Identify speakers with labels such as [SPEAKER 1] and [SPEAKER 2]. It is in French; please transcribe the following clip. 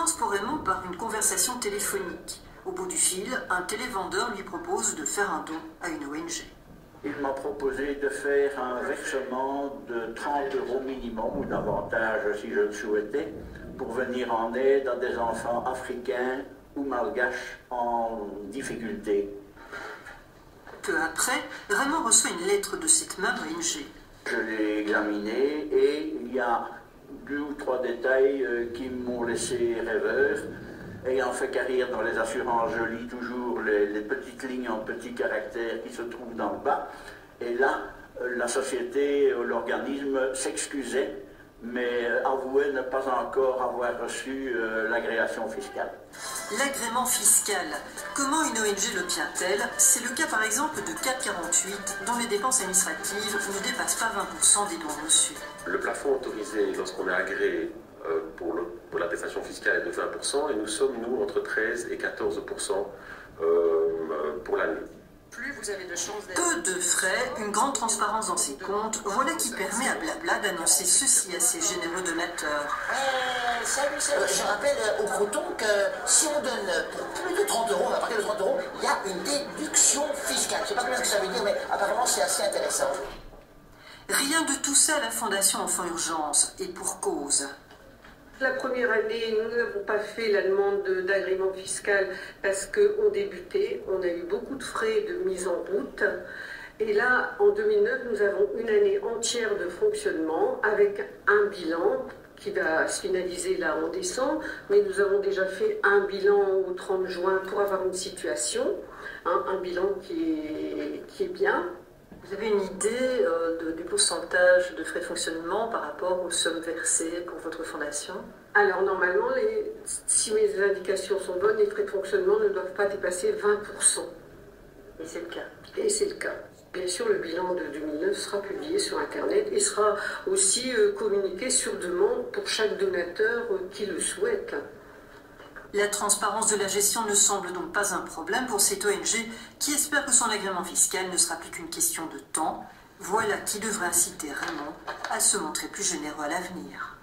[SPEAKER 1] commence pour Raymond par une conversation téléphonique. Au bout du fil, un télévendeur lui propose de faire un don à une ONG.
[SPEAKER 2] Il m'a proposé de faire un versement de 30 € minimum ou davantage si je le souhaitais pour venir en aide à des enfants africains ou malgaches en difficulté.
[SPEAKER 1] Peu après, Raymond reçoit une lettre de cette même ONG.
[SPEAKER 2] Je l'ai examinée et il y a 2 ou 3 détails qui m'ont laissé rêveur. Ayant fait carrière dans les assurances, je lis toujours les petites lignes en petits caractères qui se trouvent dans le bas. Et là, la société, l'organisme s'excusait, mais avouait ne pas encore avoir reçu l'agréation fiscale.
[SPEAKER 1] L'agrément fiscal. Comment une ONG l'obtient-elle? C'est le cas par exemple de CAP 48, dont les dépenses administratives ne dépassent pas 20% des dons reçus.
[SPEAKER 3] Le plafond autorisé lorsqu'on est agréé pour l'attestation fiscale est de 20% et nous sommes, nous, entre 13 et 14% pour l'année.
[SPEAKER 1] Plus vous avez de chances d'être... Peu de frais, une grande transparence dans ses comptes, voilà qui permet à Blabla d'annoncer ceci à ses généreux donateurs.
[SPEAKER 4] Je rappelle au Croton que si on donne pour plus de 30 €, à partir de 30 €, il y a une déduction fiscale. Je ne sais pas ce que ça veut dire, mais apparemment c'est assez intéressant.
[SPEAKER 1] Rien de tout ça à la Fondation Enfants Urgence, et pour cause.
[SPEAKER 5] La première année, nous n'avons pas fait la demande d'agrément fiscal parce qu'on débutait, on a eu beaucoup de frais de mise en route. Et là, en 2009, nous avons une année entière de fonctionnement avec un bilan qui va se finaliser là en décembre. Mais nous avons déjà fait un bilan au 30 juin pour avoir une situation, un bilan qui est bien.
[SPEAKER 1] Vous avez une idée du pourcentage de frais de fonctionnement par rapport aux sommes versées pour votre fondation?
[SPEAKER 5] Alors normalement, si mes indications sont bonnes, les frais de fonctionnement ne doivent pas dépasser 20%.
[SPEAKER 1] Et c'est le cas?
[SPEAKER 5] Et c'est le cas. Bien sûr, le bilan de 2009 sera publié sur Internet et sera aussi communiqué sur demande pour chaque donateur qui le souhaite.
[SPEAKER 1] La transparence de la gestion ne semble donc pas un problème pour cette ONG qui espère que son agrément fiscal ne sera plus qu'une question de temps. Voilà qui devrait inciter Raymond à se montrer plus généreux à l'avenir.